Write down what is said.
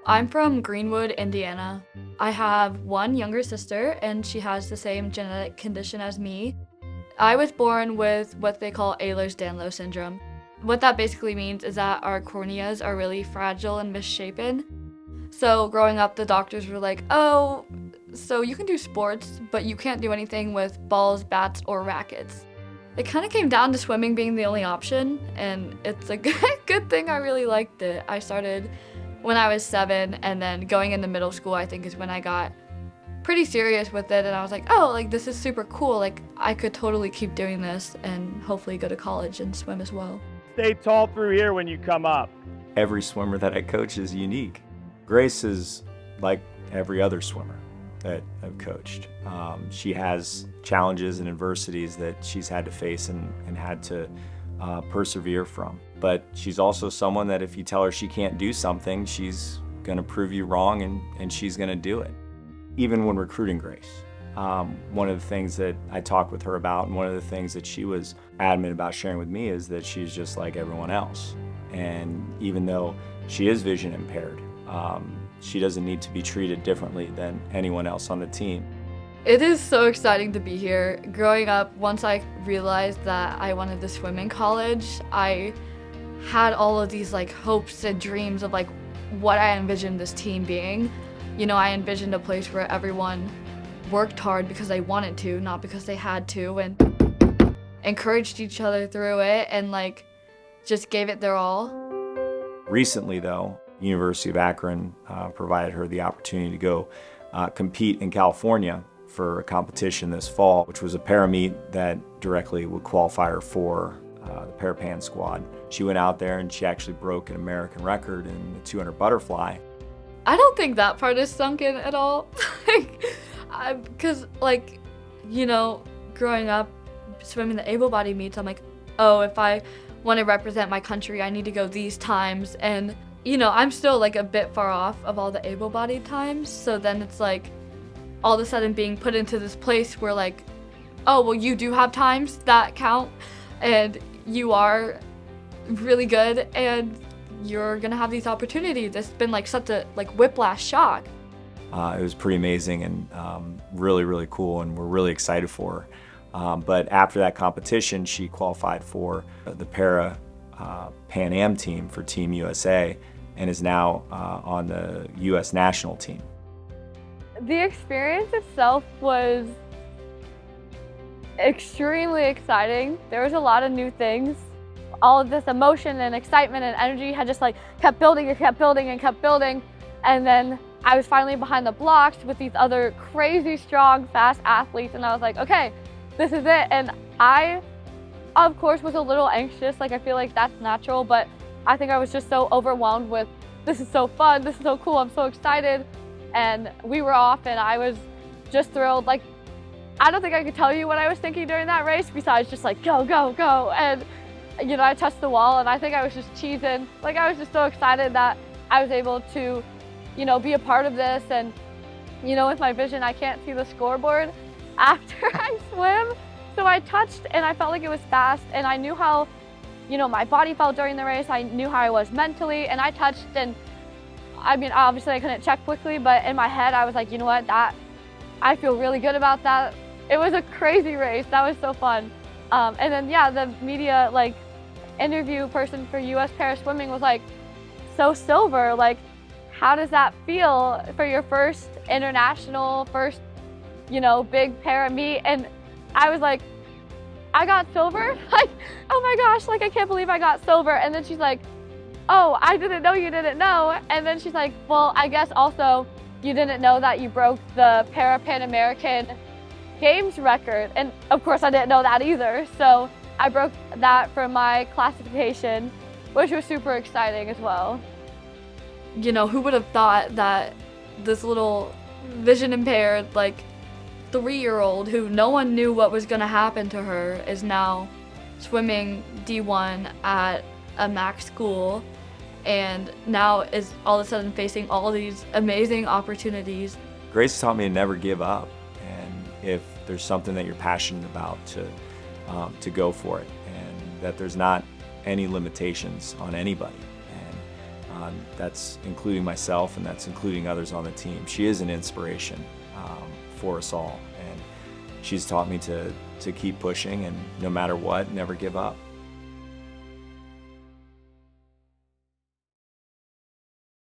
I'm from Greenwood, Indiana. I have one younger sister, and she has the same genetic condition as me. I was born with what they call Ehlers Danlos Syndrome. What that basically means is that our corneas are really fragile and misshapen. So growing up, the doctors were like, oh, so you can do sports, but you can't do anything with balls, bats, or rackets. It kind of came down to swimming being the only option, and it's a good thing I really liked it. I started when I was 7, and then going into middle school, I think is when I got pretty serious with it, and I was like, oh, like this is super cool. Like I could totally keep doing this and hopefully go to college and swim as well. Stay tall through here when you come up. Every swimmer that I coach is unique. Grace is like every other swimmer that I've coached. She has challenges and adversities that she's had to face and had to persevere from. But she's also someone that if you tell her she can't do something, she's gonna prove you wrong and she's gonna do it. Even when recruiting Grace, one of the things that I talked with her about and one of the things that she was adamant about sharing with me is that she's just like everyone else. And even though she is vision impaired, she doesn't need to be treated differently than anyone else on the team. It is so exciting to be here. Growing up, once I realized that I wanted to swim in college, I had all of these like hopes and dreams of like what I envisioned this team being. You know, I envisioned a place where everyone worked hard because they wanted to, not because they had to, and encouraged each other through it and like just gave it their all. Recently though, University of Akron provided her the opportunity to go compete in California for a competition this fall, which was a para-meet that directly would qualify her for the Parapan squad. She went out there and she actually broke an American record in the 200 butterfly. I don't think that part is sunk in at all. Because, like, you know, growing up, swimming the able-bodied meets, I'm like, oh, if I want to represent my country, I need to go these times. And, you know, I'm still, like, a bit far off of all the able-bodied times. So then it's, like, all of a sudden being put into this place where, like, oh, well, you do have times that count, and you are really good, and you're gonna have these opportunities. It's been like such a like whiplash shock. It was pretty amazing and really, really cool, and we're really excited for her. But after that competition, she qualified for the Para Pan Am team for Team USA and is now on the US national team. The experience itself was extremely exciting. There was a lot of new things. All of this emotion and excitement and energy had just like kept building and kept building and kept building. And then I was finally behind the blocks with these other crazy strong, fast athletes. And I was like, okay, this is it. And I, of course, was a little anxious. Like, I feel like that's natural, but I think I was just so overwhelmed with, this is so fun, this is so cool, I'm so excited. And we were off and I was just thrilled. Like, I don't think I could tell you what I was thinking during that race besides just like, go, go, go. And you know, I touched the wall and I think I was just cheesing. Like, I was just so excited that I was able to, you know, be a part of this. And, you know, with my vision, I can't see the scoreboard after I swim. So I touched and I felt like it was fast and I knew how, you know, my body felt during the race. I knew how I was mentally and I touched and, I mean, obviously I couldn't check quickly, but in my head I was like, you know what, I feel really good about that. It was a crazy race. That was so fun. And then, yeah, the media, like, interview person for US Para Swimming was like, so silver, like, how does that feel for your first international, first, you know, big para meet? And I was like, I got silver? Like, oh my gosh, like, I can't believe I got silver. And then she's like, oh, I didn't know you didn't know. And then she's like, well, I guess also you didn't know that you broke the Para Pan American Games record. And of course I didn't know that either. So I broke that for my classification, which was super exciting as well. You know, who would have thought that this little vision impaired, like 3-year-old who no one knew what was gonna happen to her is now swimming D1 at a MAC school and now is all of a sudden facing all these amazing opportunities. Grace taught me to never give up, and if there's something that you're passionate about, to go for it, and that there's not any limitations on anybody. And that's including myself, and that's including others on the team. She is an inspiration for us all. And she's taught me to keep pushing, and no matter what, never give up.